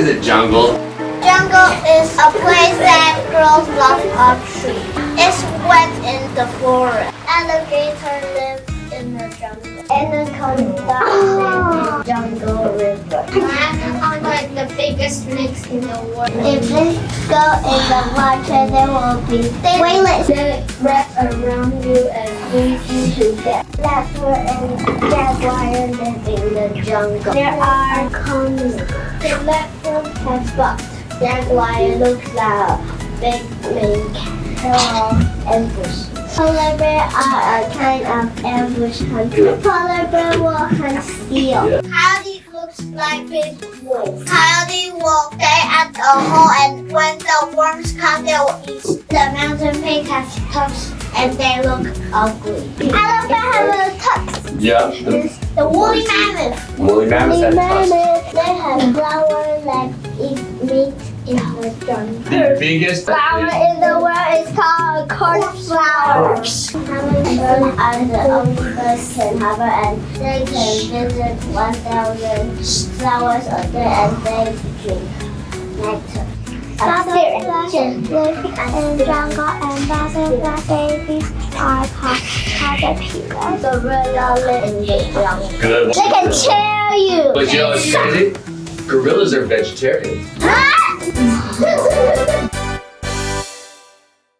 is a jungle? Jungle is a place that grows lots of trees. It's wet in the forest. Alligators live in the jungle. Anaconda in the jungle river. Lions are like the biggest snakes in the world. If they go in the water, there will be whales that wrap around you and freeze you to death. Leopard and jaguar live in the jungle. There are common. The leopard has spots. Jaguar looks like a big main cat. Ambush. Polar bears are a kind of ambush hunter. Polar bear will hunt seal. Coyote looks like big wolf. Coyote will stay at the hole, and when the worms come, they will eat. The mountain pig has tucks, and they look ugly. Elephant has a tucks. Yeah. The woolly mammoth. Woolly mammoths have tusks. They have flowers that eat meat in the jungle. The biggest Flower in the world is called cornflower. Hummingbirds are the only birds can hover, and they can visit 1,000 flowers a day, and they drink nectar. Live in jungle, and butterfly babies are called caterpillars. Gorillas live in the jungle. Good. They can tear you. But you know what's crazy? Gorillas are vegetarians. Huh?